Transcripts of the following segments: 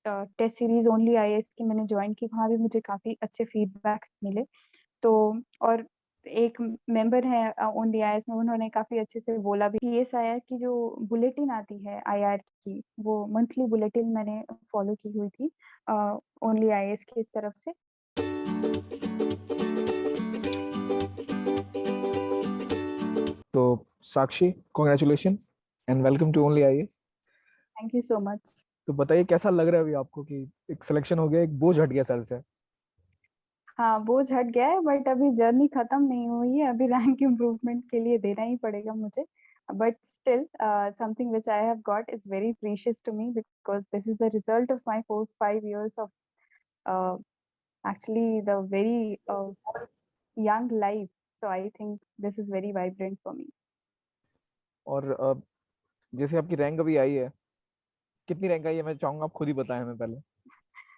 Test series only IAS की मैंने join की, वहाँ भी मुझे काफ़ी अच्छे फीडबैक्स मिले। तो और एक मेंबर है ओनली आईएएस में, उन्होंने काफ़ी अच्छे से बोला भी कि आईआईएस की जो बुलेटिन आती है आईआर की, वो मंथली बुलेटिन मैंने फॉलो की हुई थी ओनली आईएएस की तरफ से। तो Sakshi, congratulation and welcome to only IAS. Thank you so much. तो बताइए कैसा लग रहा है अभी आपको कि एक सिलेक्शन हो गया, एक बोझ हट गया सर से? हाँ, बोझ हट गया है, बट अभी जर्नी खत्म नहीं हुई है, अभी रैंक इम्प्रूवमेंट के लिए देना ही पड़ेगा मुझे। But still something which I have got is very precious to me, because this is the result of my 4-5 years of actually the very young life. So I think this is very vibrant for me. और जैसे आपकी rank अभी आई है, कितनी rank आई है मैं चाहूंगा आप खुद ही बताएं हमें पहले।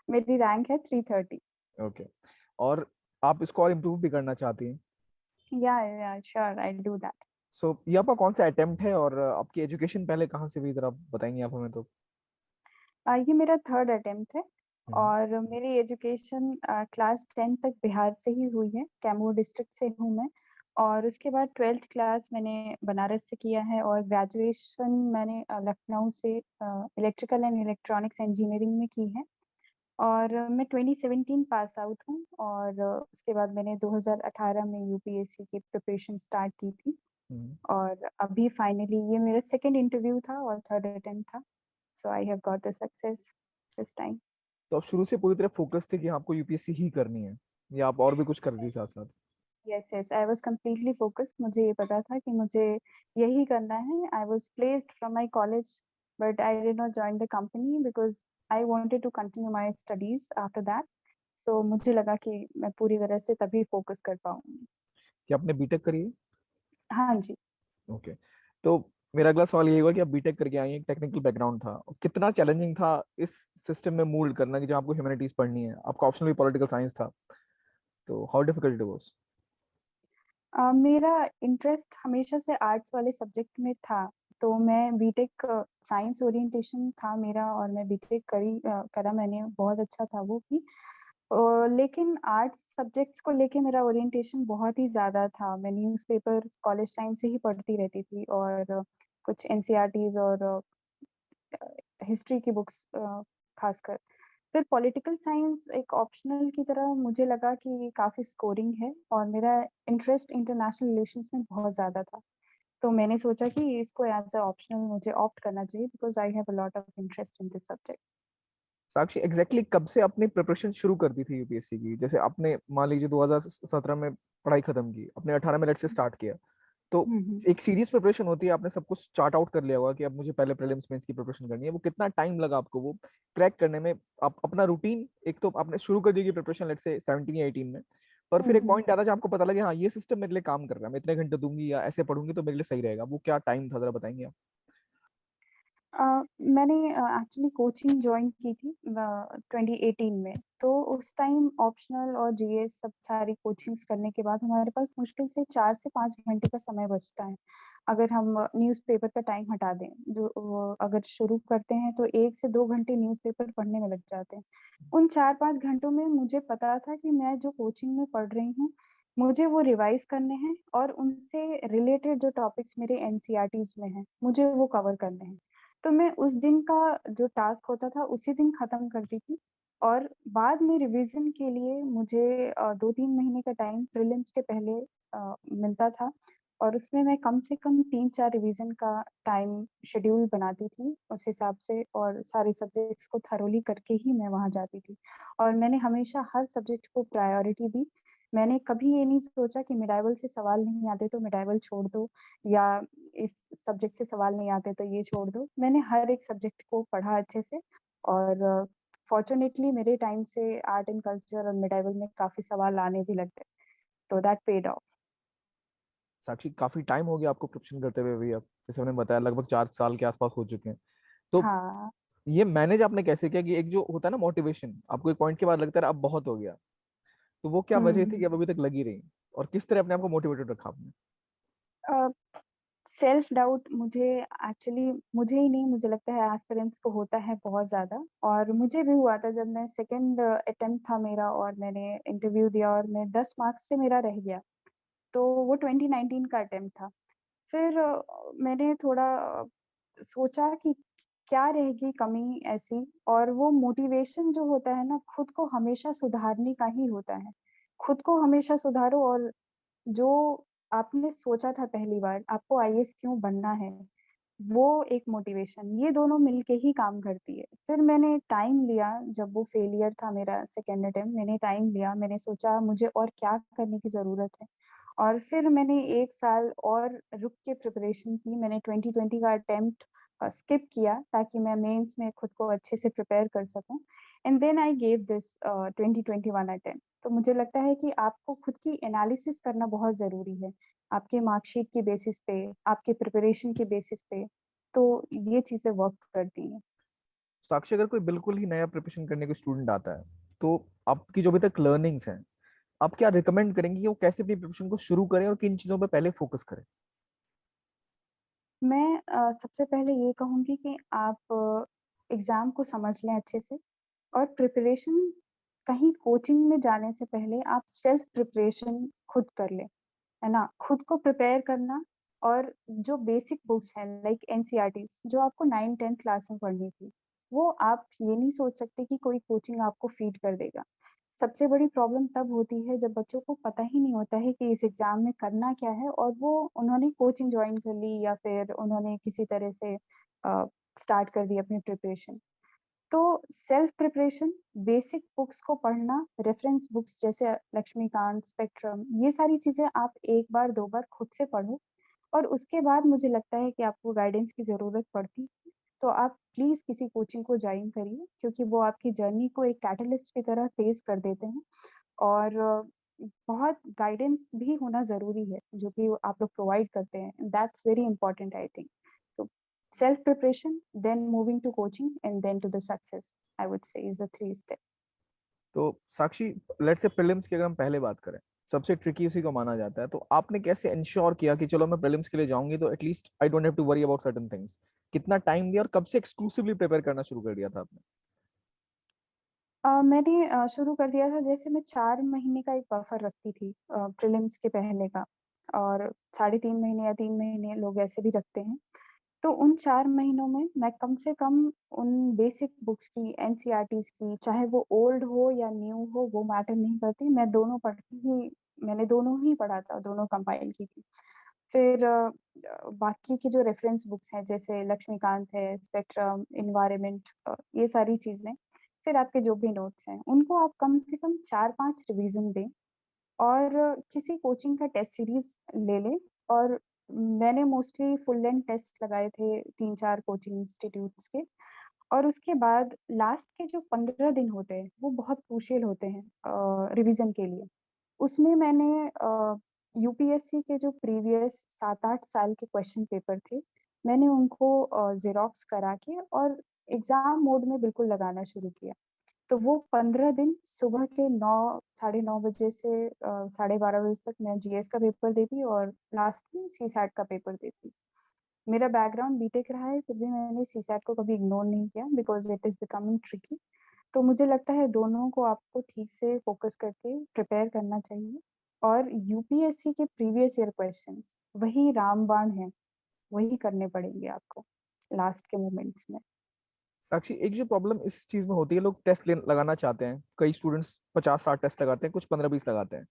मेरी रैंक है 330। ओके। और आप इसको और इम्प्रूव भी करना चाहती हैं? या श्योर, आई डू दैट। सो ये आपका कौन सा अटेम्प्ट है और आपकी एजुकेशन पहले कहाँ से हुई, जरा आप बताएंगे आप हमें तो। ये मेरा थर्ड अटेम्प्ट है, हम्म। और मेरी एजुकेशन क्लास 10 तक बिहार से ही हुई है, कैमूर डिस्ट्रिक्ट से हूँ मैं। और उसके बाद 12th क्लास मैंने बनारस से किया है, और ग्रेजुएशन मैंने लखनऊ से इलेक्ट्रिकल एंड इलेक्ट्रॉनिक्स इंजीनियरिंग में की है। और मैं 2017 पास आउट हूँ, और उसके बाद मैंने 2018 में यूपीएससी की प्रिपरेशन स्टार्ट की थी। हम्म। और अभी फाइनली ये मेरा सेकंड इंटरव्यू था और थर्ड अटेम्प्ट था, so I have got the success this time. तो आप शुरू से पूरी तरह फोकस थे कि आपको यूपीएससी ही करनी है, या आप और भी कुछ कर रही साथ साथ? Yes yes, I was completely focused, मुझे ये पता था कि मुझे यही करना है। I was placed from my college, but I did not join the company because I wanted to continue my studies after that. सो मुझे लगा कि मैं पूरी तरह से तभी फोकस कर पाऊंगी। कि आपने बीटेक करी है? हाँ जी। ओके। तो मेरा अगला सवाल ये होगा कि आप बीटेक करके आई हैं, टेक्निकल बैकग्राउंड था, और कितना चैलेंजिंग था इस सिस्टम में मूल्ड करना कि जहाँ आपको ह्यूमैनिटीज पढ़नी है, आपका ऑप्शनल भी पॉलिटिकल साइंस था, तो हाउ डिफिकल्ट इट वाज? मेरा इंटरेस्ट हमेशा से आर्ट्स वाले सब्जेक्ट में था, तो मैं बीटेक साइंस ओरिएंटेशन था मेरा, और मैं बीटेक करा मैंने, बहुत अच्छा था वो भी। लेकिन आर्ट्स सब्जेक्ट्स को लेके मेरा ओरिएंटेशन बहुत ही ज़्यादा था। मैं न्यूज़पेपर कॉलेज टाइम से ही पढ़ती रहती थी, और कुछ एनसीईआरटीज और हिस्ट्री की बुक्स खासकर। फिर पॉलिटिकल साइंस एक ऑप्शनल की तरह मुझे लगा कि काफ़ी स्कोरिंग है, और मेरा इंटरेस्ट इंटरनेशनल रिलेशंस में बहुत ज़्यादा था। तो मैंने सोचा कि इसको एज अ ऑप्शनल मुझे ऑप्ट करना चाहिए, because I have a lot of interest in this subject. Sakshi, exactly कब से आपने प्रिपरेशन शुरू कर दी थी यूपीएससी की? जैसे आपने मान लीजिए 2017 में पढ़ाई खत्म की, अपने 18 में लेट से स्टार्ट किया, तो हम्म। एक सीरियस प्रिपरेशन होती है, आपने सब कुछ चार्ट आउट कर लिया होगा कि अब मुझे पहले प्रीलिम्स मेंस की प्रिपरेशन करनी है, वो कितना टाइम लगा आपको वो क्रैक करने में? आप अपना रूटीन, एक तो आपने शुरू कर दी की प्रिपरेशन लेट से 17 या 18 में, पर फिर एक हम्म। पॉइंट आता है जहाँ आपको पता लगे हाँ ये सिस्टम मेरे लिए काम कर रहा है, मैं इतने घंटे दूंगी या ऐसे पढ़ूंगी तो मेरे लिए सही रहेगा, वो क्या टाइम था, जरा बताएंगे आप? मैंने एक्चुअली कोचिंग ज्वाइन की थी 2018 में। तो उस टाइम ऑप्शनल और जीएस सब सारी कोचिंग्स करने के बाद हमारे पास मुश्किल से 4 से 5 घंटे का समय बचता है, अगर हम न्यूज़पेपर का टाइम हटा दें। जो अगर शुरू करते हैं तो 1 से 2 घंटे न्यूज़पेपर पढ़ने में लग जाते हैं। उन 4-5 घंटों में मुझे पता था कि मैं जो कोचिंग में पढ़ रही हूँ, मुझे वो रिवाइज करने हैं, और उनसे रिलेटेड जो टॉपिक्स मेरे एनसीईआरटीज में हैं, मुझे वो कवर करने हैं। तो मैं उस दिन का जो टास्क होता था उसी दिन खत्म करती थी, और बाद में रिवीजन के लिए मुझे 2-3 महीने का टाइम प्रीलिम्स के पहले मिलता था, और उसमें मैं कम से कम 3-4 रिवीजन का टाइम शेड्यूल बनाती थी उस हिसाब से, और सारे सब्जेक्ट्स को थरोली करके ही मैं वहाँ जाती थी। और मैंने हमेशा हर सब्जेक्ट को प्रायोरिटी दी। मैंने कभी ये नहीं सोचा कि मिडाइवल से सवाल नहीं आते तो मिडाइवल छोड़ दो, या इस सब्जेक्ट से सवाल नहीं आते तो ये छोड़ दो। मैंने हर एक सब्जेक्ट को पढ़ा अच्छे से, और फॉर्चुनेटली मेरे टाइम से आर्ट एंड कल्चर और मिडाइवल में काफी सवाल आने भी लग गए, तो दैट पेड ऑफ। साक्षी, काफी टाइम हो गया आपको प्रिपरेशन करते हुए भी, अब जैसे हमने बताया लगभग 4 साल के आसपास हो चुके हैं, तो हाँ। ये मैनेज आपने कैसे किया कि एक जो होता है ना मोटिवेशन, आपको एक पॉइंट के बाद लगता है अब बहुत हो गया, तो वो क्या वजह थी हम्म। कि अब अभी तक लगी रही, और किस तरह अपने आप को मोटिवेटेड रखा आपने? सेल्फ डाउट मुझे एक्चुअली मुझे ही नहीं, मुझे लगता है एस्पिरेंट्स को होता है बहुत ज़्यादा, और मुझे भी हुआ था जब मैं सेकंड अटेम्प्ट था मेरा और मैंने इंटरव्यू दिया और मैं 10 मार्क्स से मेरा रह गया। तो वो 2019 का अटेम्प्ट था। फिर मैंने थोड़ा सोचा कि क्या रहेगी कमी ऐसी, और वो मोटिवेशन जो होता है ना, खुद को हमेशा सुधारने का ही होता है। खुद को हमेशा सुधारो, और जो आपने सोचा था पहली बार आपको आईएएस क्यों बनना है, वो एक मोटिवेशन, ये दोनों मिलके ही काम करती है। फिर मैंने टाइम लिया, जब वो फेलियर था मेरा सेकंड अटेम्प्ट, मैंने टाइम लिया, मैंने सोचा मुझे और क्या करने की ज़रूरत है। और फिर मैंने 1 साल और रुक के प्रिपरेशन की। मैंने 2020 का अटेम्प्ट स्किप किया ताकि मैं मेंस में खुद को अच्छे से प्रिपेयर कर सकूँ, and then I gave this 2021 attempt. तो मुझे लगता है कि आपको खुद की एनालिसिस करना बहुत ज़रूरी है, आपके मार्कशीट की बेसिस पे, आपके प्रिपरेशन की बेसिस पे, तो ये चीज़ें वर्क करती हैं। साक्षी, अगर कोई बिल्कुल ही नया प्रिपरेशन करने को स्टूडेंट आता है, तो आपकी जो अभी तक लर्निंग्स हैं, आप क्या रिकमेंड करेंगे कि वो कैसे अपनी प्रिपरेशन को शुरू करें और किन चीजों पर पहले फोकस करें? मैं सबसे पहले ये कहूँगी कि आप एग्ज़ाम को समझ लें अच्छे से, और प्रिपरेशन कहीं कोचिंग में जाने से पहले आप सेल्फ प्रिपरेशन खुद कर लें, है ना? खुद को प्रिपेयर करना, और जो बेसिक बुक्स हैं लाइक एनसीईआरटीज़ जो आपको 9-10th क्लास में पढ़नी थी, वो आप ये नहीं सोच सकते कि कोई कोचिंग आपको फीड कर देगा। सबसे बड़ी प्रॉब्लम तब होती है जब बच्चों को पता ही नहीं होता है कि इस एग्ज़ाम में करना क्या है, और वो उन्होंने कोचिंग जॉइन कर ली या फिर उन्होंने किसी तरह से स्टार्ट कर दी अपनी प्रिपरेशन। तो सेल्फ प्रिपरेशन, बेसिक बुक्स को पढ़ना, रेफरेंस बुक्स जैसे लक्ष्मीकांत, स्पेक्ट्रम, ये सारी चीज़ें आप 1 बार 2 बार खुद से पढ़ो, और उसके बाद मुझे लगता है कि आपको गाइडेंस की ज़रूरत पड़ती है, तो आप प्लीज़ किसी कोचिंग को जॉइन करिए, क्योंकि वो आपकी जर्नी को एक कैटलिस्ट की तरह तेज़ कर देते हैं, और बहुत गाइडेंस भी होना ज़रूरी है, जो कि आप लोग प्रोवाइड करते हैं, that's very important I think. तो self preparation, then moving to coaching, and then to the success, I would say is the 3 step. तो साक्षी, लेट्स से प्रीलिम्स की अगर हम पहले बात करें, सबसे ट्रिकी उसी को माना जाता है, तो आपने कैसे इंश्योर किया कि चलो मैं प्रीलिम्स के लिए जाऊंगी तो at least I don't have to worry about certain things? कितना टाइम दिया और कब से एक्सक्लूसिवली प्रिपेयर करना शुरू कर दिया था आपने? मैंने शुरू कर दिया था, जैसे मैं 4 महीने का एक बफर रखती थी प्रीलिम्स के पहले का, और साढ़े 3 महीने या 3 महीने लोग ऐसे भी रखते हैं। तो उन 4 महीनों में मैं कम से कम उन बेसिक बुक्स की, एनसीईआरटीज़ की, चाहे वो ओल्ड हो या न्यू हो, वो मैटर नहीं करती, मैं दोनों पढ़ती ही, मैंने दोनों ही पढ़ा था, दोनों कंपाइल की थी। फिर बाकी की जो रेफरेंस बुक्स हैं, जैसे लक्ष्मीकांत है, स्पेक्ट्रम, एनवायरनमेंट, ये सारी चीज़ें, फिर आपके जो भी नोट्स हैं, उनको आप कम से कम 4-5 रिवीज़न दें, और किसी कोचिंग का टेस्ट सीरीज़ ले लें। और मैंने मोस्टली फुल लेंथ टेस्ट लगाए थे 3-4 कोचिंग इंस्टीट्यूट्स के, और उसके बाद लास्ट के जो 15 दिन होते हैं, वो बहुत क्रूशियल होते हैं रिवीज़न के लिए। उसमें मैंने यूपीएससी के जो प्रीवियस 7-8 साल के क्वेश्चन पेपर थे, मैंने उनको ज़ेरॉक्स करा के और एग्ज़ाम मोड में बिल्कुल लगाना शुरू किया। तो वो 15 दिन सुबह के 9 साढ़े 9 बजे से साढ़े 12 बजे तक मैं जीएस का पेपर देती, और लास्ट में सीसैट का पेपर देती। मेरा बैकग्राउंड बीटेक रहा है, फिर भी मैंने सीसैट को कभी इग्नोर नहीं किया, because it is becoming tricky. तो मुझे लगता है दोनों को आपको ठीक से फ़ोकस करके प्रिपेयर करना चाहिए, और यूपीएससी के प्रीवियस ईयर क्वेश्चंस वही रामबाण हैं, वही करने पड़ेंगे आपको लास्ट के मोमेंट्स में। साक्षी, एक जो प्रॉब्लम इस चीज में होती है, लोग टेस्ट लगाना चाहते हैं, कई स्टूडेंट्स 50-60 टेस्ट लगाते हैं, कुछ 15-20 लगाते हैं।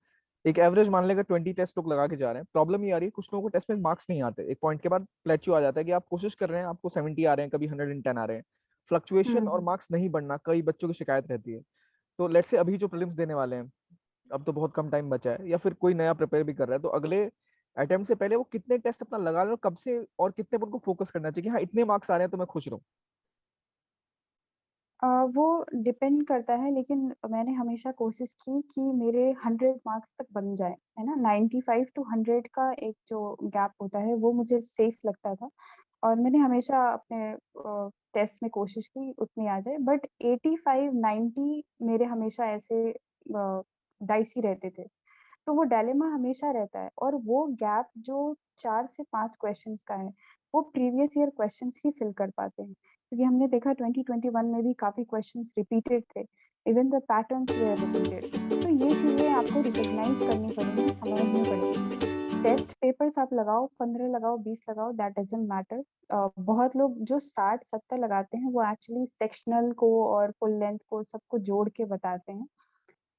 एक एवरेज मान लेगा 20 टेस्ट लोग लगा के जा रहे हैं। प्रॉब्लम ये आ रही है, कुछ लोगों को टेस्ट में मार्क्स नहीं आते, एक पॉइंट के बाद प्लेट्यू आ जाता है कि आप कोशिश कर रहे हैं, आपको 70 आ रहे हैं, कभी 110 आ रहे हैं, फ्लक्चुएशन और हुँ। मार्क्स नहीं बढ़ना, कई बच्चों की शिकायत रहती है। तो लेट्स से अभी जो प्रीलिम्स देने वाले हैं, अब तो बहुत कम टाइम बचा है, या फिर कोई नया प्रिपेयर भी कर रहा है, तो अगले अटेम्प्ट से पहले वो कितने टेस्ट अपना लगा ले और कब से और कितने पर उनको फोकस करना चाहिए कि हाँ इतने मार्क्स आ रहे हैं तो मैं खुश रहूं? अ, वो डिपेंड करता है, लेकिन मैंने हमेशा कोशिश की कि मेरे 100 मार्क्स तक बन जाए, है ना? 95 टू 100 का एक जो गैप होता है, वो मुझे सेफ लगता था, और मैंने हमेशा अपने टेस्ट में कोशिश की उतनी आ जाए, बट 85-90 मेरे हमेशा ऐसे डाइसी रहते थे। तो वो डायलेमा हमेशा रहता है, और वो गैप जो 4 से 5 क्वेश्चंस का है, वो प्रीवियस ईयर क्वेश्चंस ही फिल कर पाते हैं। क्योंकि हमने देखा 2021 में भी काफ़ी क्वेश्चंस रिपीटेड थे, even the patterns were repeated. तो ये चीज़ें आपको रिकॉग्नाइज़ करनी पड़ेंगी, समझनी पड़ेगी। टेस्ट पेपर्स आप लगाओ, 15 लगाओ, 20 लगाओ, दैट डज़न्ट मैटर। बहुत लोग जो 60-70 लगाते हैं, वो एक्चुअली सेक्शनल को और फुल लेंथ को सबको जोड़ के बताते हैं।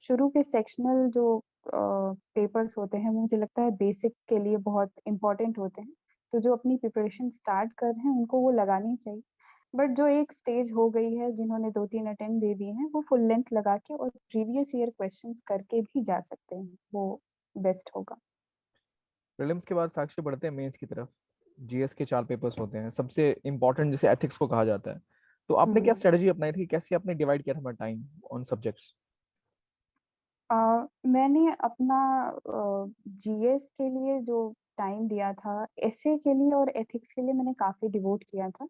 शुरू के सेक्शनल जो पेपर्स होते हैं, वो मुझे लगता है बेसिक के लिए बहुत इम्पोर्टेंट होते हैं। तो जो अपनी प्रिपरेशन स्टार्ट कर रहे हैं, उनको वो लगानी चाहिए। बट जो एक स्टेज हो गई है, जिन्होंने 2-3 अटेम्प्ट दे दिए हैं, वो फुल लेंथ लगा के और प्रीवियस ईयर क्वेश्चंस करके भी जा सकते हैं, वो बेस्ट होगा। प्रीलिम्स के बाद साक्षी बढ़ते हैं मेंस की तरफ। जीएस के 4 पेपर्स होते हैं, सबसे इंपॉर्टेंट जिसे एथिक्स को कहा जाता है। तो आपने क्या हुँ। स्ट्रेटजी अपनाई थी, कैसे आपने डिवाइड किया था अपना टाइम ऑन सब्जेक्ट्स? मैंने अपना जीएस के लिए जो टाइम दिया था, एसे के लिए और एथिक्स के लिए मैंने काफ़ी डिवोट किया था,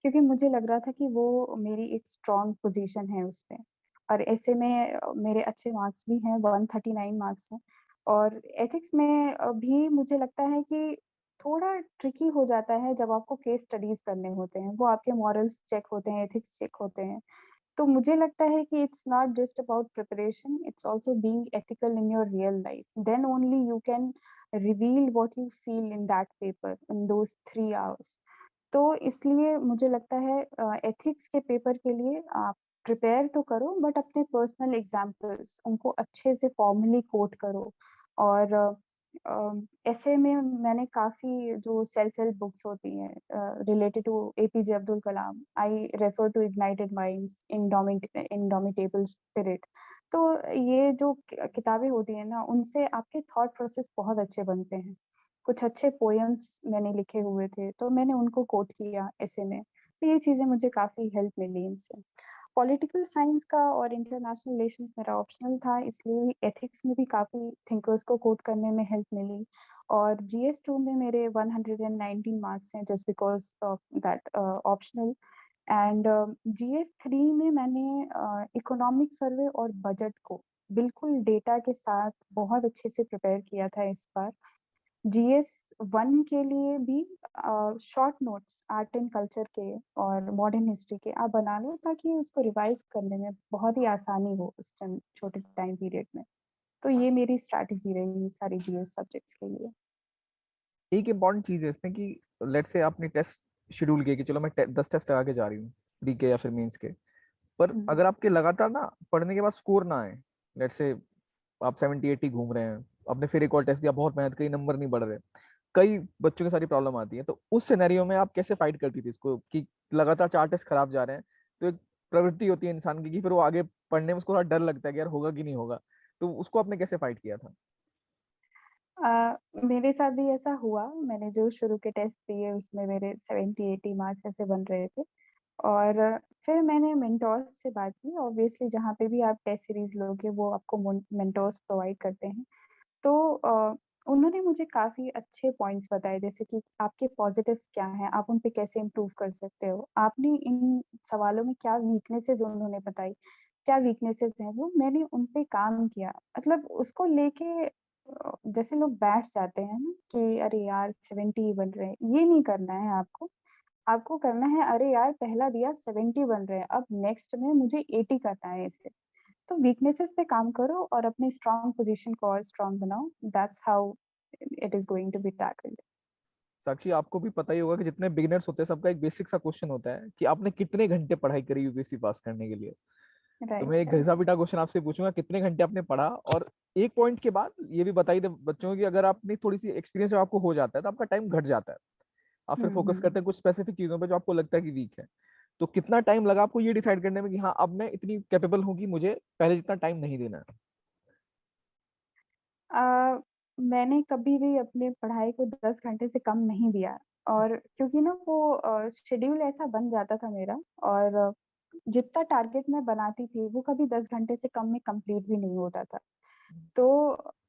क्योंकि मुझे लग रहा था कि वो मेरी एक स्ट्रॉन्ग पोज़ीशन है उसपे। और एसे में मेरे अच्छे मार्क्स भी हैं, 139 मार्क्स हैं। और एथिक्स में भी मुझे लगता है कि थोड़ा ट्रिकी हो जाता है जब आपको केस स्टडीज़ करने होते हैं, वो आपके मॉरल्स चेक होते हैं, एथिक्स चेक होते हैं। तो मुझे लगता है कि it's not just about preparation, it's also being ethical in your real life, then only you can reveal what you feel in that paper in those 3 hours. तो इसलिए मुझे लगता है एथिक्स के पेपर के लिए आप प्रिपेयर तो करो, बट अपने पर्सनल एग्जाम्पल्स उनको अच्छे से फॉर्मली कोट करो। और ऐसे में मैंने काफ़ी जो सेल्फ हेल्प बुक्स होती हैं related to APJ Abdul Kalam, I refer to Ignited Minds, Indomitable Spirit. तो ये जो किताबें होती हैं ना, उनसे आपके थॉट प्रोसेस बहुत अच्छे बनते हैं। कुछ अच्छे पोएम्स मैंने लिखे हुए थे, तो मैंने उनको कोट किया ऐसे में। तो ये चीज़ें मुझे काफ़ी हेल्प मिली इनसे। पॉलिटिकल साइंस का और इंटरनेशनल रिलेशंस मेरा ऑप्शनल था, इसलिए एथिक्स में भी काफ़ी थिंकर्स को कोट करने में हेल्प मिली। और जीएस 2 में मेरे 119 मार्क्स हैं, just because of that optional. And GS 3 में मैंने इकोनॉमिक सर्वे और बजट को बिल्कुल डेटा के साथ बहुत अच्छे से प्रिपेयर किया था इस बार। जीएस 1 के लिए भी short notes art and culture के और मॉडर्न हिस्ट्री के आप बना लो, ताकि उसको रिवाइज करने में बहुत ही आसानी हो उस टाइम, छोटे टाइम पीरियड में। तो ये मेरी स्ट्रैटेजी रही सारी जीएस सब्जेक्ट्स के लिए। एक इंपॉर्टेंट चीज है इसमें कि लेट्स से आपने टेस्ट शेड्यूल किया कि चलो मैं 10 टेस्ट लगा के जा रही हूँ, प्री के या फिर मेंस के। पर हुँ। अगर आपके लगातार ना पढ़ने के बाद स्कोर ना आए, लेट्स से आप 70-80 घूम रहे हैं, आपने फिर एक और टेस्ट दिया, बहुत मेहनत करी, नंबर नहीं बढ़ रहे, कई बच्चों की सारी प्रॉब्लम आती है, तो उस सिनेरियो में आप कैसे फाइट करती थी इसको कि लगातार 4 टेस्ट खराब जा रहे हैं? तो एक प्रवृत्ति होती है इंसान की कि फिर वो आगे पढ़ने में उसको थोड़ा डर लगता है कि यार होगा कि नहीं होगा। तो उसको आपने कैसे फाइट किया था? मेरे साथ भी ऐसा हुआ, मैंने जो शुरू के टेस्ट दिए उसमें मेरे 70-80 मार्क्स ऐसे बन रहे थे। और फिर मैंने मेंटोर्स से बात की, ऑब्वियसली जहाँ पे भी आप टेस्ट सीरीज़ लोगे वो आपको मेंटोर्स प्रोवाइड करते हैं। तो उन्होंने मुझे काफ़ी अच्छे पॉइंट्स बताए, जैसे कि आपके पॉज़िटिव्स क्या हैं, आप उन पे कैसे इम्प्रूव कर सकते हो। आपने इन सवालों में क्या वीकनेसेस उन्होंने बताई, क्या वीकनेसेस हैं वो, मैंने उन पे काम किया। मतलब उसको लेके जैसे लोग बैठ जाते हैं ना कि अरे यार 70 ही बन रहे हैं, ये नहीं करना है आपको। आपको करना है अरे यार पहला दिया 70 बन रहे हैं, अब नेक्स्ट में मुझे 80 करना है इसे। तो वीकनेसेस पे काम करो और अपनी स्ट्रॉन्ग पोजीशन को और स्ट्रॉन्ग बनाओ, that's how it is going to be tackled. Sakshi, आपको भी पता ही होगा कि जितने बिगिनर्स होते हैं सबका एक बेसिक सा क्वेश्चन होता है कि आपने कितने घंटे पढ़ाई करी यूपीएससी पास करने के लिए। तो मैं राइट, एक घिसा राइट। पिटा क्वेश्चन आपसे पूछूंगा, कितने घंटे आपने पढ़ा? और एक पॉइंट के बाद ये भी बताइए दे बच्चों को कि अगर आपने थोड़ी सी एक्सपीरियंस जब आपको हो जाता है तो आपका टाइम घट जाता है, आप फिर हुँ, फोकस हुँ। करते हैं कुछ स्पेसिफिक चीजों पे जो आपको लगता है कि वीक है। तो कितना टाइम लगा आपको ये डिसाइड करने में कि हाँ अब मैं इतनी कैपेबल हूँ कि मुझे पहले जितना टाइम नहीं देना है? मैंने कभी भी अपने पढ़ाई को 10 घंटे से कम नहीं दिया। और क्योंकि ना वो शेड्यूल ऐसा बन जाता था मेरा, और जितना टारगेट मैं बनाती थी वो कभी 10 घंटे से कम में कंप्लीट भी नहीं होता था। तो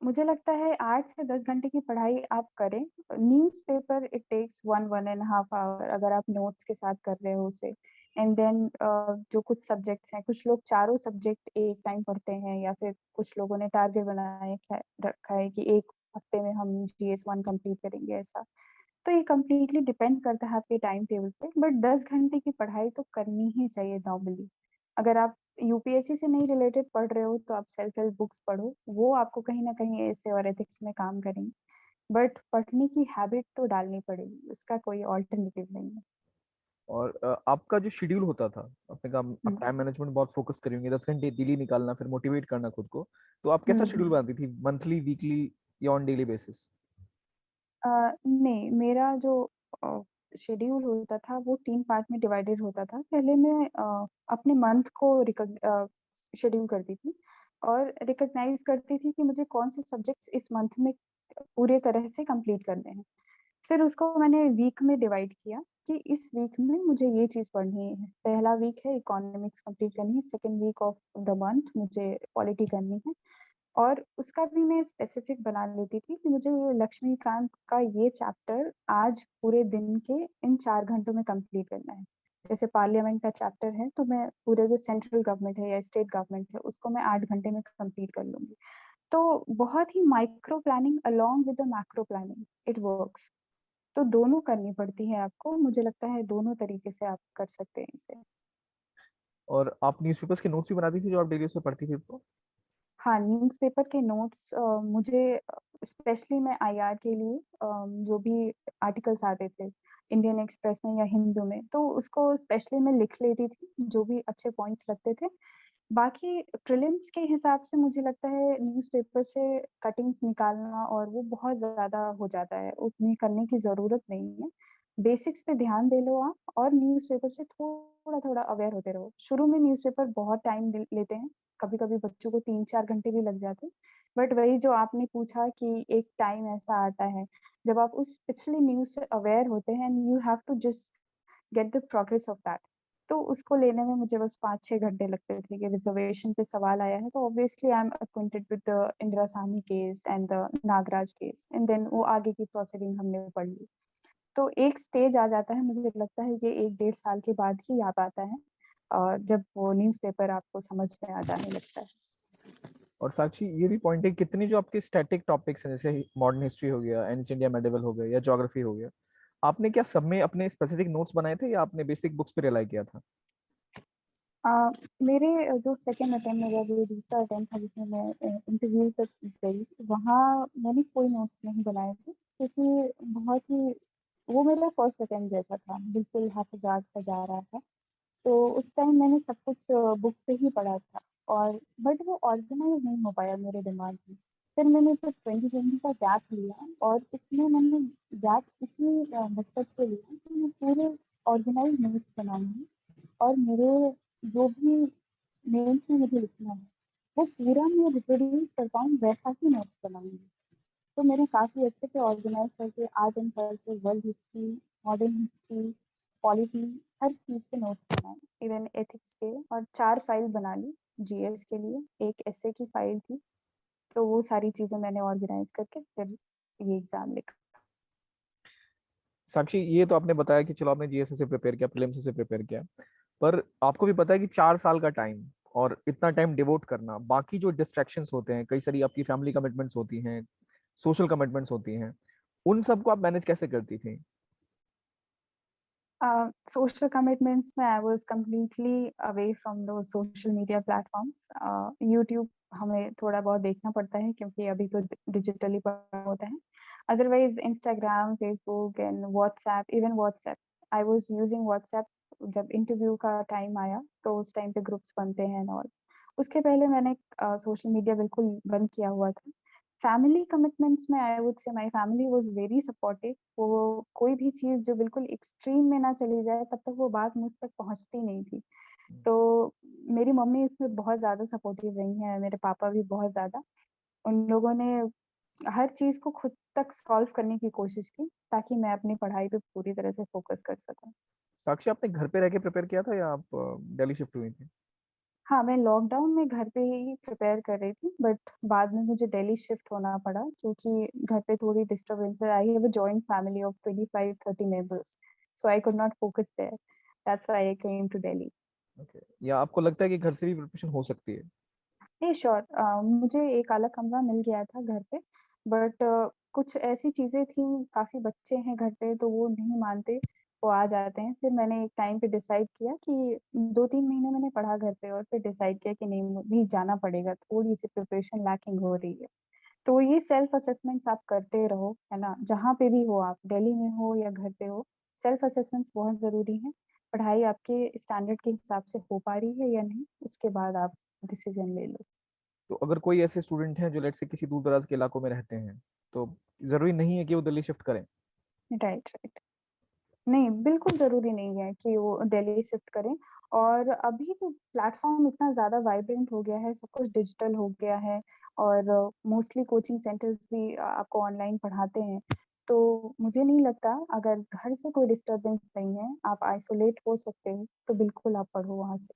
मुझे लगता है 8 से 10 घंटे की पढ़ाई आप करें। न्यूज़पेपर इट टेक्स 1 1 1/2 आवर अगर आप नोट्स के साथ कर रहे हो उसे। एंड देन जो कुछ सब्जेक्ट्स हैं, कुछ लोग चारों सब्जेक्ट एक टाइम पढ़ते हैं, या फिर कुछ लोगों ने टारगेट बनाया रखा है कि एक हफ्ते में हम GS1 कंप्लीट करेंगे ऐसा। तो ये कम्प्लीटली डिपेंड करता है आपके टाइम टेबल पे, बट 10 घंटे की पढ़ाई तो करनी ही चाहिए नॉर्मली। अगर आप यूपीएससी से नहीं रिलेटेड पढ़ रहे हो तो आप सेल्फ हेल्प बुक्स पढ़ो, वो आपको कहीं ना कहीं ऐसे और एथिक्स में काम करेंगे, बट पढ़ने की हैबिट तो डालनी पड़ेगी, उसका कोई ऑल्टरनेटिव नहीं है। और आपका जो शेड्यूल होता था, आपने कहा आप हम्म। टाइम मैनेजमेंट बहुत फोकस करेंगे, 10 घंटे डेली निकालना, फिर मोटिवेट करना खुद को, तो आप कैसा शेड्यूल हम्म। बनाती थी, मंथली, वीकली या ऑन डेली बेसिस? नहीं, मेरा जो शेड्यूल होता था वो 3 पार्ट में डिवाइडेड होता था। पहले मैं अपने मंथ को शेड्यूल करती थी और रिकॉग्नाइज करती थी कि मुझे कौन से सब्जेक्ट्स इस मंथ में पूरे तरह से कंप्लीट करने हैं। फिर उसको मैंने वीक में डिवाइड किया कि इस वीक में मुझे ये चीज पढ़नी है। पहला वीक है इकोनॉमिक्स कंप्लीट करनी है, second week of the month मुझे पॉलिटी करनी है, और उसका भी मैं स्पेसिफिक बना लेती थी कि मुझे ये लक्ष्मीकांत का ये चैप्टर आज पूरे दिन के इन 4 घंटों में कंप्लीट करना है। जैसे पार्लियामेंट का चैप्टर है तो मैं पूरे जो सेंट्रल गवर्नमेंट है या स्टेट गवर्नमेंट है उसको मैं 8 घंटे में कंप्लीट कर लूंगी। तो बहुत ही micro planning along with the macro planning it works. तो दोनों करनी पड़ती है आपको, मुझे लगता है दोनों तरीके से आप कर सकते हैं इसे। और आप न्यूज़पेपर्स के नोट्स भी बनाती थी जो आप डेली उसमें पढ़ती थी तो? हाँ, न्यूज़पेपर के नोट्स मुझे स्पेशली मैं आईआर के लिए जो भी आर्टिकल्स आते थे इंडियन एक्सप्रेस में या हिंदू में, तो उसको स्पेशली मैं लिख लेती थी जो भी अच्छे पॉइंट्स लगते थे। बाकी प्रीलिम्स के हिसाब से मुझे लगता है न्यूज़पेपर से कटिंग्स निकालना और वो बहुत ज़्यादा हो जाता है, उतनी करने की ज़रूरत नहीं है। बेसिक्स पे ध्यान दे लो आप और न्यूज़पेपर से थोड़ा थोड़ा अवेयर होते रहो। शुरू में न्यूज़पेपर बहुत टाइम लेते हैं, कभी कभी बच्चों को 3-4 घंटे भी लग जाते हैं, बट वही जो आपने पूछा कि एक टाइम ऐसा आता है जब आप उस पिछले न्यूज़ से अवेयर होते हैं and you have to just get the progress of that. तो उसको लेने में मुझे बस 5-6 घंटे लगते थे कि रिजर्वेशन पे सवाल आया है तो obviously I am acquainted with the Indira Sawhney case and the Nagaraj case, and then वो आगे की प्रोसीडिंग हमने पढ़ ली। तो एक स्टेज आ जाता है, मुझे लगता है ये 1-1.5 साल के बाद ही आ पाता है, जब वो न्यूज़पेपर आपको समझ में आ जाने लगता है। और साक्षी, ये भी पॉइंट है, कितने जो आपके स्टैटिक टॉपिक्स हैं, जैसे मॉडर्न हिस्ट्री हो गया, एंशिएंट इंडिया मेडिवल हो गया, या ज्योग्राफी हो गया, आपने क्या सब में अपने स्पेसिफिक नोट्स बनाए थे या आपने बेसिक बुक्स पे रिलाई किया था? अ, मेरे जो सेकेंड अटेम्प्ट, मेरा जो दूसरा अटेम्प्ट था जिसमें मैं इंटरव्यू तक गई, वहाँ मैंने कोई नोट्स नहीं बनाए थे क्योंकि बहुत ही वो मेरा फर्स्ट अटेम्प्ट जैसा था, बिल्कुल हाथों से जा रहा था। तो उस टाइम मैंने सब कुछ बुक से ही पढ़ा था, और बट वो ऑर्गेनाइज नहीं हो पाया मेरे दिमाग में। फिर मैंने जब 2020 का गैप लिया और उसमें मैंने गैप इतनी मकसद से लिया कि मैं पूरे ऑर्गेनाइज नोट्स बनाऊंगी, और मेरे जो भी मेंस में मुझे लिखना है वो पूरा मैं रिप्रोड्यूस कर पाऊँ वैसा ही नोट्स बनाऊंगी। तो मैंने काफ़ी अच्छे से ऑर्गेनाइज करके art and culture, world history, modern history, polity, हर चीज़ के नोट्स बनाए, इवन एथिक्स के, और 4 फाइल बना ली। जीएस के लिए एक ऐसे की फाइल थी, तो वो सारी चीज़ें मैंने ऑर्गेनाइज करके फिर ये एग्ज़ाम लिखा। साक्षी, ये तो आपने बताया कि चलो आपने जीएसए से प्रिपेयर किया, प्रीलिम्स से प्रिपेयर किया, पर आपको भी पता है कि 4 साल का टाइम और इतना टाइम डिवोट करना, बाकी जो डिस्ट्रैक्शंस होते हैं, कई सारी आपकी फैमिली कमिटमेंट्स होती हैं, सोशल कमिटमेंट्स होती हैं, उन सबको आप मैनेज कैसे करती थी? सोशल कमिटमेंट्स में आई वाज कंप्लीटली अवे फ्रॉम दो सोशल मीडिया प्लेटफॉर्म्स। यूट्यूब हमें थोड़ा बहुत देखना पड़ता है क्योंकि अभी तो डिजिटली पढ़ना होता है। Otherwise Instagram, Facebook and WhatsApp, even WhatsApp, I was using WhatsApp. जब इंटरव्यू का टाइम आया तो उस टाइम पे ग्रुप्स बनते हैं और उसके पहले मैंने सोशल मीडिया बिल्कुल बंद किया हुआ था। फैमिली कमिटमेंट्स में आई वुड से my family was very supportive. वो कोई भी चीज़ जो बिल्कुल एक्सट्रीम में ना चली जाए तब तक वो बात मुझ तक पहुंचती नहीं थी। तो मेरी मम्मी इसमें बहुत ज़्यादा सपोर्टिव रही हैं, मेरे पापा भी बहुत ज़्यादा। उन लोगों ने हर चीज़ को खुद तक सॉल्व करने की कोशिश की ताकि मैं अपनी पढ़ाई पे पूरी तरह से फोकस कर सकूं। साक्षी, आपने घर पे रह के प्रिपेयर किया था या आप दिल्ली शिफ्ट हुई थी? हाँ, मैं लॉकडाउन में घर पे ही प्रिपेयर कर रही थी, बट बाद में मुझे दिल्ली शिफ्ट होना पड़ा क्योंकि घर पे थोड़ी disturbances. I have a joint family of 25-30 members, so I could not focus there. That's why I came to Delhi. Okay, या आपको लगता है कि घर से भी प्रिपरेशन हो सकती है? नहीं श्योर, मुझे एक अलग कमरा मिल गया था घर पे, बट कुछ ऐसी चीज़ें थी, काफ़ी बच्चे हैं घर पे तो वो नहीं मानते, वो आ जाते हैं। फिर मैंने एक टाइम पे डिसाइड किया कि 2-3 महीने मैंने पढ़ा घर पे और फिर डिसाइड किया कि नहीं अभी जाना पड़ेगा, थोड़ी-सी प्रिपरेशन लैकिंग हो रही है। तो ये सेल्फ असेसमेंट्स आप करते रहो, है ना? जहाँ पे भी हो आप, दिल्ली में हो या घर पे हो, सेल्फ असेसमेंट्स बहुत ज़रूरी हैं। पढ़ाई आपके स्टैंडर्ड के हिसाब से हो पा रही है या नहीं, उसके बाद आप डिसीज़न ले लो। तो अगर कोई ऐसे स्टूडेंट हैं जो लेट से किसी दूर दराज के इलाकों में रहते हैं, तो जरूरी नहीं है कि वो दिल्ली शिफ्ट करें? Right, right. नहीं, बिल्कुल ज़रूरी नहीं है कि वो दिल्ली शिफ्ट करें। और अभी तो प्लेटफ़ॉर्म इतना ज़्यादा वाइब्रेंट हो गया है, सब कुछ डिजिटल हो गया है और मोस्टली कोचिंग सेंटर्स भी आपको ऑनलाइन पढ़ाते हैं। तो मुझे नहीं लगता, अगर घर से कोई डिस्टर्बेंस नहीं है, आप आइसोलेट हो सकते हो, तो बिल्कुल आप पढ़ो वहाँ से।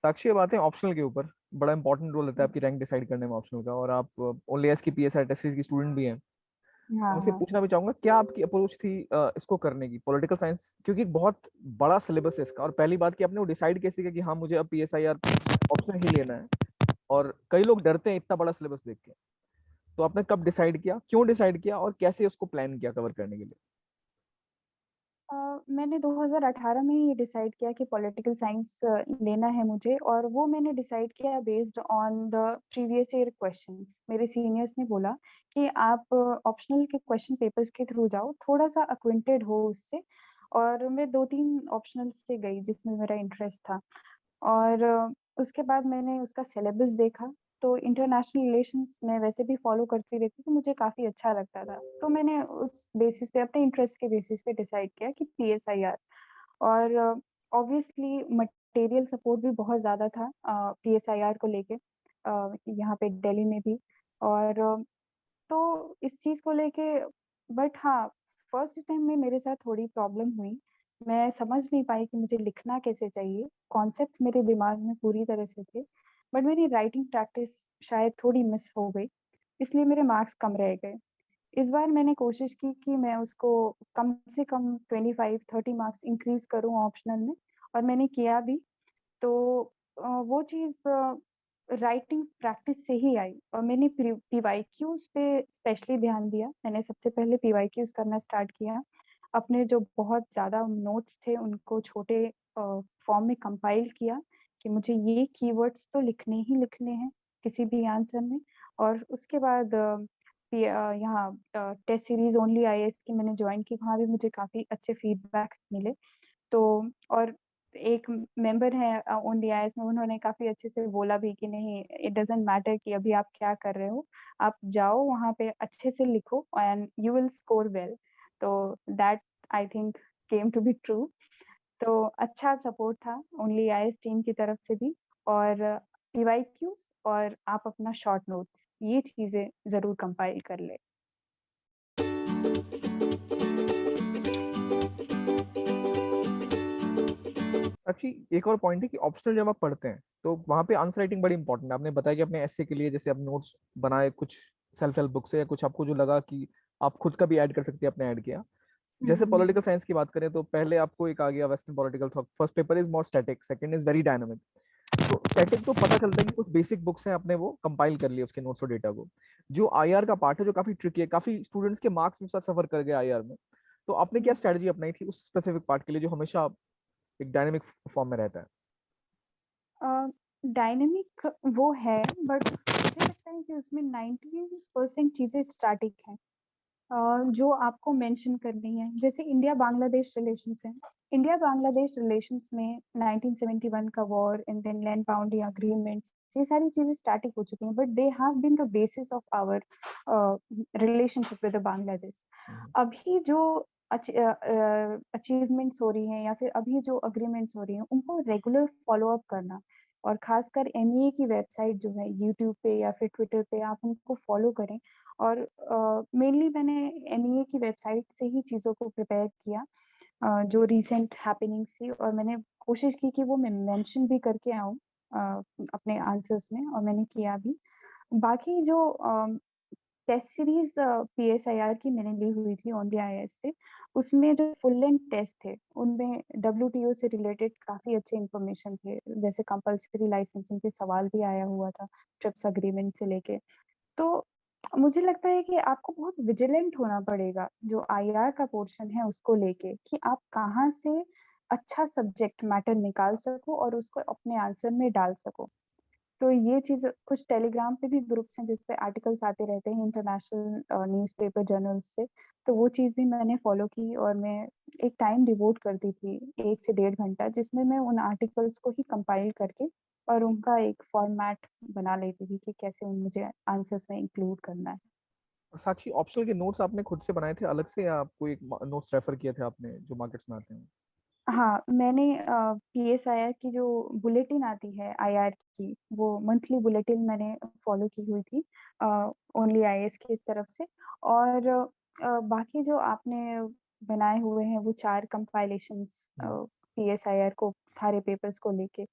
साक्षी, ये बातें ऑप्शनल के ऊपर बड़ा इंपॉर्टेंट रोल रहता है आपकी रैंक डिसाइड करने में ऑप्शनल का, और आप ओनली एस की पीएसआई टेस्ट सीरीज की स्टूडेंट भी हैं। तो हाँ, मैं हाँ। पूछना भी चाहूंगा, क्या आपकी अप्रोच थी इसको करने की, पॉलिटिकल साइंस, क्योंकि बहुत बड़ा सिलेबस है इसका, और पहली बात कि आपने वो डिसाइड कैसे किया कि हाँ मुझे अब पीएसआईआर ऑप्शन ही लेना है, और कई लोग डरते हैं इतना बड़ा सिलेबस देख के। तो आपने कब डिसाइड किया, क्यों डिसाइड किया, और कैसे उसको प्लान किया कवर करने के लिए? मैंने 2018 में ही डिसाइड किया कि पॉलिटिकल साइंस लेना है मुझे, और वो मैंने डिसाइड किया based on the previous year questions. मेरे सीनियर्स ने बोला कि आप ऑप्शनल के क्वेश्चन पेपर्स के थ्रू जाओ, थोड़ा सा अक्विंटेड हो उससे। और मैं 2-3 ऑप्शनल से गई जिसमें मेरा इंटरेस्ट था। और उसके बाद मैंने उसका सिलेबस देखा, तो इंटरनेशनल रिलेशंस मैं वैसे भी फॉलो करती रहती, तो मुझे काफ़ी अच्छा लगता था। तो मैंने उस बेसिस पे, अपने इंटरेस्ट के बेसिस पे डिसाइड किया कि पीएसआईआर। और ऑब्वियसली मटेरियल सपोर्ट भी बहुत ज़्यादा था पीएसआईआर को लेके, यहाँ पे दिल्ली में भी। और तो इस चीज़ को लेके, बट हाँ, फर्स्ट टाइम में मेरे साथ थोड़ी प्रॉब्लम हुई। मैं समझ नहीं पाई कि मुझे लिखना कैसे चाहिए। कॉन्सेप्ट्स मेरे दिमाग में पूरी तरह से थे, बट मेरी राइटिंग प्रैक्टिस शायद थोड़ी मिस हो गई, इसलिए मेरे मार्क्स कम रह गए। इस बार मैंने कोशिश की कि मैं उसको कम से कम 25-30 मार्क्स इंक्रीज़ करूँ ऑप्शनल में, और मैंने किया भी। तो वो चीज़ राइटिंग प्रैक्टिस से ही आई, और मैंने पीवाईक्यूज़ पे स्पेशली ध्यान दिया। मैंने सबसे पहले पीवाईक्यूज़ करना स्टार्ट किया। अपने जो बहुत ज़्यादा नोट्स थे उनको छोटे फॉर्म में कंपाइल किया कि मुझे ये कीवर्ड्स तो लिखने ही लिखने हैं किसी भी आंसर में। और उसके बाद यहाँ टेस्ट सीरीज़ ओनली आईएएस की मैंने जॉइन की, वहाँ भी मुझे काफ़ी अच्छे फीडबैक्स मिले। तो और एक मेंबर है ऑन द आईएएस में, उन्होंने काफ़ी अच्छे से बोला भी कि नहीं, इट डज़न्ट मैटर कि अभी आप क्या कर रहे हो, आप जाओ वहाँ पे अच्छे से लिखो and you will score well. तो that I think came to be true. तो अच्छा सपोर्ट था ओनली आईएएस टीम की तरफ से भी, और पीवाईक्यूज और आप अपना शॉर्ट नोट्स, ये चीज़ें ज़रूर कंपाइल कर लें। साक्षी, एक और पॉइंट है कि ऑप्शनल जब आप पढ़ते हैं तो वहाँ पे आंसर राइटिंग बड़ी इंपॉर्टेंट है। आपने बताया कि अपने ऐसे के लिए जैसे आप नोट्स बनाए कुछ सेल्फ हेल्प बुक से, या कुछ आपको जो लगा कि आप खुद का भी ऐड कर सकते हैं, आपने ऐड किया। हुँ, जैसे हुँ। पॉलिटिकल साइंस की बात करें तो पहले आपको एक आ गया western political thought, first paper is more static, second is very dynamic. तो स्टैटिक तो पता चलता है कि कुछ बेसिक बुक्स हैं, आपने वो कंपाइल कर लिया उसके नोट्स और डेटा को। जो आईआर का पार्ट है जो काफी ट्रिकी है, काफी स्टूडेंट्स के मार्क्स में साथ सफर कर गए आईआर में, तो आपने क्या स्ट्रेटजी अपनाई थी उस स्पेसिफिक पार्ट के लिए जो हमेशा एक डायनेमिक फॉर्म में रहता है? डायनेमिक वो है, बट मुझे लगता है कि उसमें 90% चीज़ें स्टैटिक हैं। जो आपको मेंशन करनी है, जैसे इंडिया बांग्लादेश रिलेशंस हैं। इंडिया बांग्लादेश रिलेशंस में 1971 का war and then land boundary agreements, ये सारी चीज़ें स्टैटिक हो चुकी हैं, but they have been the basis of our relationship with Bangladesh. अभी जो अचीवमेंट्स हो रही हैं या फिर अभी जो अग्रीमेंट्स हो रही हैं, उनको रेगुलर फॉलो अप करना, और खासकर एमईए की वेबसाइट जो है यूट्यूब पे या फिर ट्विटर पे, आप उनको फॉलो करें। और मेनली मैंने एमईए की वेबसाइट से ही चीज़ों को प्रिपेयर किया, जो रीसेंट हैपनिंग्स थी, और मैंने कोशिश की कि वो मैं मेंशन भी करके आऊँ अपने आंसर्स में, और मैंने किया भी। बाकी जो टेस्ट सीरीज PSIR की मैंने ली हुई थी ओनली IIS से। उसमें जो फुल लेंथ टेस्ट थे, उनमें WTO से रिलेटेड काफ़ी अच्छे इन्फॉर्मेशन थे। जैसे कंपल्सरी लाइसेंसिंग के सवाल भी आया हुआ था, ट्रिप्स एग्रीमेंट से लेके। तो मुझे लगता है कि आपको बहुत विजिलेंट होना पड़ेगा, जो IR का पोर्शन है उसको लेके, कि आप कहाँ से अच्छा सब्जेक्ट मैटर निकाल सको और उसको अपने आंसर में डाल सको। तो ये चीज़ कुछ टेलीग्राम पे भी ग्रुप्स हैं जिस पे आर्टिकल्स आते रहते हैं इंटरनेशनल न्यूज़पेपर जर्नल्स से। तो वो चीज़ भी मैंने फॉलो की और मैं एक टाइम डिवोट करती थी 1 से डेढ़ घंटा, जिसमें मैं उन आर्टिकल्स को ही कंपाइल करके और उनका एक फॉर्मेट बना लेती थी कि कैसे मुझे आंसर्स में इंक्लूड करना है। और साक्षी, ऑप्शनल के नोट्स आपने खुद से बनाए थे अलग से, या आपको एक नोट्स रेफर किए थे आपने जो मार्केट्स में आते हैं? हाँ, मैंने PSIR की जो बुलेटिन आती है IR की, वो मंथली बुलेटिन मैंने फॉलो की हुई थी ओनली IAS की तरफ से। और बाकी जो आपने बनाए हुए हैं वो 4 कंपाइलेशंस हम्म। PSIR को सारे पेपर्स को लेके,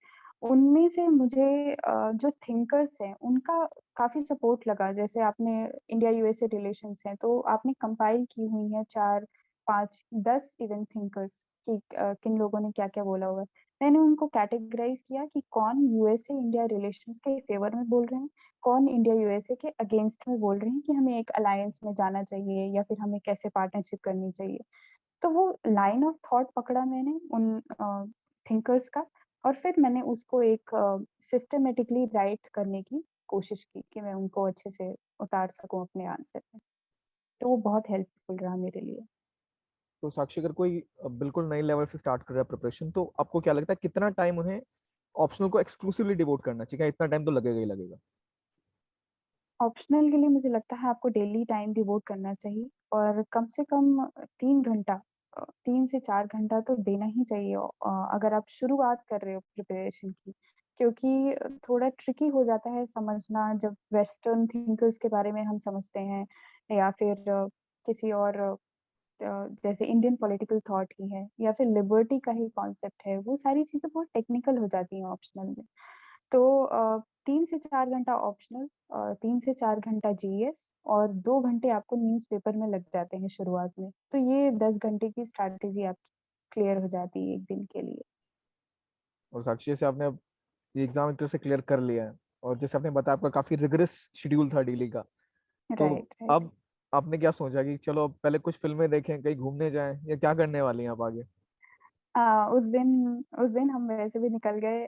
उनमें से मुझे जो थिंकर्स हैं उनका काफ़ी सपोर्ट लगा। जैसे आपने इंडिया USA रिलेशंस हैं, तो आपने कंपाइल की हुई हैं 4, 5, 10 इवन थिंकर्स कि किन लोगों ने क्या-क्या बोला हुआ है। मैंने उनको कैटेगराइज़ किया कि कौन यूएसए इंडिया रिलेशंस के फेवर में बोल रहे हैं, कौन इंडिया यूएसए के अगेंस्ट में बोल रहे हैं कि हमें एक अलायंस में जाना चाहिए या फिर हमें कैसे पार्टनरशिप करनी चाहिए। तो वो लाइन ऑफ थॉट पकड़ा मैंने उन थिंकर्स का, और फिर मैंने उसको एक सिस्टमैटिकली राइट करने की कोशिश की कि मैं उनको अच्छे से उतार सकूँ अपने आंसर में। तो वो बहुत हेल्पफुल रहा मेरे लिए। तो साक्षी, अगर कोई बिल्कुल नए लेवल से स्टार्ट कर रहा है प्रिपरेशन, तो आपको क्या लगता है कितना टाइम उन्हें ऑप्शनल को एक्सक्लूसिवली डिवोट करना चाहिए? क्या इतना टाइम तो लगेगा ही लगेगा? ऑप्शनल के लिए मुझे लगता है आपको डेली टाइम डिवोट करना चाहिए और कम से कम 3 घंटा 3 से 4 घंटा तो देना ही चाहिए अगर आप शुरुआत कर रहे हो प्रिपरेशन की। क्योंकि थोड़ा ट्रिकी हो जाता है समझना जब वेस्टर्न थिंकर्स के बारे में हम समझते हैं या फिर किसी और जैसे इंडियन पॉलिटिकल थॉट ही है या फिर लिबर्टी का ही कॉन्सेप्ट है, वो सारी चीज़ें बहुत टेक्निकल हो जाती हैं ऑप्शनल में। तो 3 से 4 घंटा ऑप्शनल, 3 से 4 घंटा जीएस और 2 घंटे आपको न्यूज़पेपर में लग जाते हैं शुरुआत में। तो ये 10 घंटे की स्ट्रैटेजी आपकी क्लियर हो जाती है 1 दिन के लिए। और साक्षी, जैसे आपने अब ये एग्जाम एक तरह से क्लियर कर लिया है, और जैसे आपने बताया आपका काफी रिगरस शेड्यूल था डेली का, तो राइट, राइट। अब आपने क्या सोचा कि चलो अब पहले कुछ फिल्में देखें, कहीं घूमने जाएं, या क्या करने वाली हैं आप आगे? उस दिन हम वैसे भी निकल गए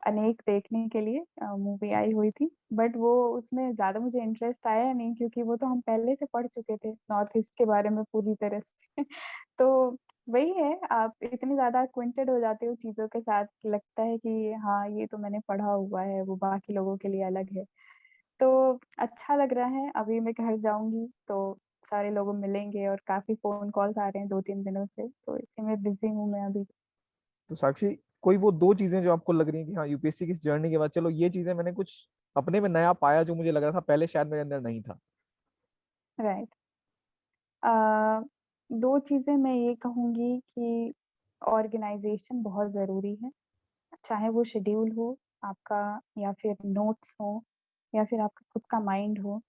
अनेक देखने के लिए, मूवी आई हुई थी। बट वो उसमें ज़्यादा मुझे इंटरेस्ट आया नहीं क्योंकि वो तो हम पहले से पढ़ चुके थे नॉर्थ ईस्ट के बारे में पूरी तरह से। तो वही है, आप इतने ज़्यादा एक्विंटेड हो जाते हो चीज़ों के साथ, लगता है कि हाँ, ये तो मैंने पढ़ा हुआ है, वो बाकी लोगों के लिए अलग है। तो अच्छा लग रहा है, अभी मैं घर जाऊँगी तो सारे लोग मिलेंगे और काफ़ी फ़ोन कॉल्स आ रहे हैं 2-3 दिनों से, तो इसी में बिज़ी हूँ मैं अभी। तो साक्षी, कोई वो दो चीजें जो आपको लग रही हैं कि हाँ, यूपीएससी की इस जर्नी के बाद चलो ये चीजें मैंने कुछ अपने में नया पाया जो मुझे लग रहा था पहले शायद मेरे अंदर नहीं था? राइट। अ, 2 चीज़ें मैं ये कहूँगी कि ऑर्गेनाइज़ेशन बहुत ज़रूरी है, चाहे वो शेड्यूल हो आपका या फिर नोट्स हो या फिर आपका खुद का माइंड हो।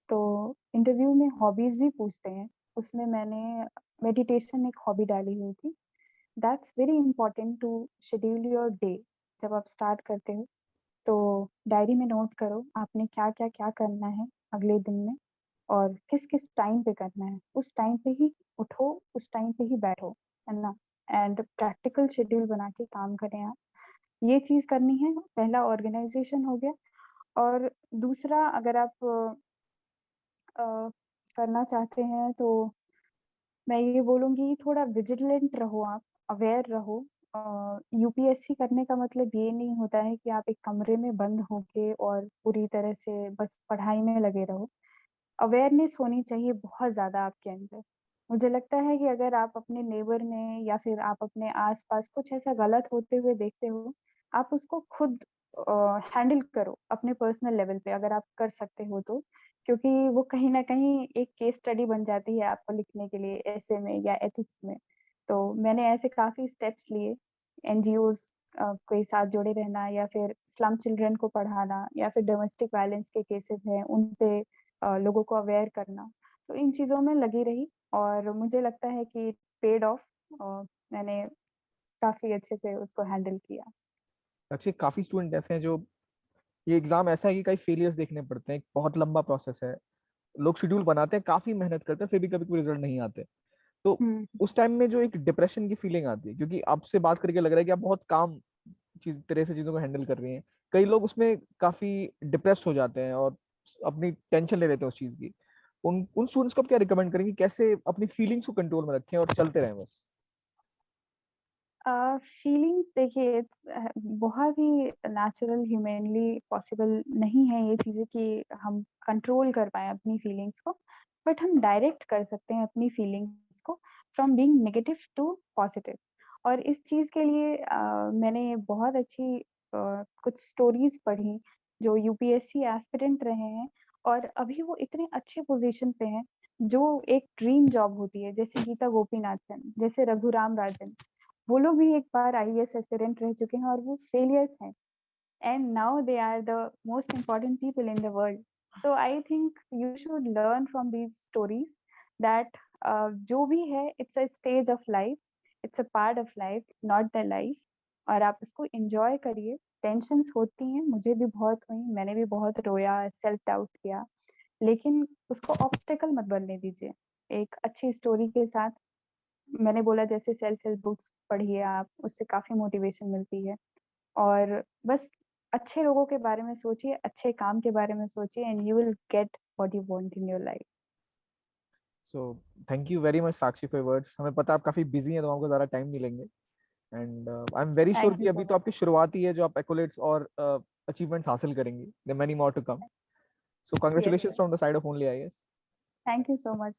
तो इंटरव्यू में हॉबीज़ भी पूछते हैं, उसमें मैंने मेडिटेशन एक हॉबी डाली हुई थी। That's very important to schedule your day. जब आप स्टार्ट करते हो तो डायरी में नोट करो आपने क्या-क्या करना है अगले दिन में और किस-किस टाइम पे करना है। उस टाइम पे ही उठो, उस टाइम पे ही बैठो, है ना? एंड प्रैक्टिकल शेड्यूल बना के काम करें आप। ये चीज़ करनी है, पहला ऑर्गेनाइज़ेशन हो गया। और दूसरा अगर आप अ, करना चाहते हैं तो मैं ये बोलूँगी थोड़ा विजिलेंट रहो आप, अवेयर रहो। यूपीएससी करने का मतलब ये नहीं होता है कि आप एक कमरे में बंद होके और पूरी तरह से बस पढ़ाई में लगे रहो। अवेयरनेस होनी चाहिए बहुत ज़्यादा आपके अंदर। मुझे लगता है कि अगर आप अपने नेबर में या फिर आप अपने आस-पास कुछ ऐसा गलत होते हुए देखते हो, आप उसको खुद हैंडल करो अपने पर्सनल लेवल पे अगर आप कर सकते हो तो। क्योंकि वो कहीं न कहीं एक केस स्टडी बन जाती है आपको लिखने के लिए एसे में या एथिक्स में। तो मैंने ऐसे काफ़ी स्टेप्स लिए, एनजीओज़ के साथ जुड़े रहना या फिर स्लम चिल्ड्रन को पढ़ाना या फिर डोमेस्टिक वायलेंस के केसेज़ हैं, उन पे लोगों को अवेयर करना, तो इन चीज़ों में लगी रही और मुझे लगता है कि पेड ऑफ। मैंने काफ़ी अच्छे से उसको हैंडल किया। एक्चुअली काफी स्टूडेंट ऐसे हैं जो, ये एग्जाम ऐसा है कि कई फेलियर्स देखने पड़ते हैं, एक बहुत लंबा प्रोसेस है, लोग शेड्यूल बनाते हैं, काफी मेहनत करते हैं, फिर भी कभी कोई रिजल्ट नहीं आते। तो हुँ। उस टाइम में जो एक डिप्रेशन की फीलिंग आती है, क्योंकि आपसे बात करके लग रहा है कि आप बहुत काम चीज तरह से चीजों को हैंडल कर रही हैं, कई लोग उसमें काफी डिप्रेस हो जाते हैं और अपनी टेंशन ले लेते हैं उस चीज की। उन उन स्टूडेंट्स को आप क्या रिकमेंड करेंगे, कैसे अपनी फीलिंग्स को कंट्रोल में रखें और चलते रहें बस? फीलिंग्स देखिए, बहुत ही नेचुरल ह्यूमनली पॉसिबल नहीं है ये चीज़ें कि हम कंट्रोल कर पाएँ अपनी फीलिंग्स को, बट हम डायरेक्ट कर सकते हैं अपनी फीलिंग्स को from being negative to positive. और इस चीज़ के लिए मैंने बहुत अच्छी कुछ स्टोरीज़ पढ़ी जो यूपीएससी एस्पिरेंट रहे हैं और अभी वो इतने अच्छे पोज़ीशन पे हैं, जो एक ड्रीम जॉब होती है, जैसे गीता गोपीनाथन, जैसे रघुराम राजन। वो लोग भी एक बार आईएएस एस्पिरेंट रह चुके हैं और वो फेलियर्स हैं and now they are the most important people in the world. So I think you should learn from these stories that जो भी है it's a stage of life, it's a part of life, not the life. और आप उसको enjoy करिए। Tensions होती हैं, मुझे भी बहुत हुई, मैंने भी बहुत रोया, सेल्फ डाउट किया, लेकिन उसको ऑब्स्टेकल मत बनने दीजिए। एक अच्छी स्टोरी के साथ, मैंने बोला जैसे सेल्फ हेल्प बुक्स पढ़िए आप, उससे काफ़ी मोटिवेशन मिलती है। और बस अच्छे लोगों के बारे में सोचिए, अच्छे काम के बारे में सोचिए and you will get what you want in your life. So thank you very much Sakshi for words. हमें पता है आप काफी बिजी हैं, तो आपको ज्यादा टाइम नहीं लेंगे। And I am very sure thank कि यू अभी सो तो मच। आपकी शुरुआत ही है, जो आप एक्कोलेट्स और अचीवमेंट्स हासिल करेंगे, there many more to come. So yes congratulations sir. From the side of only IAS. Thank you so much.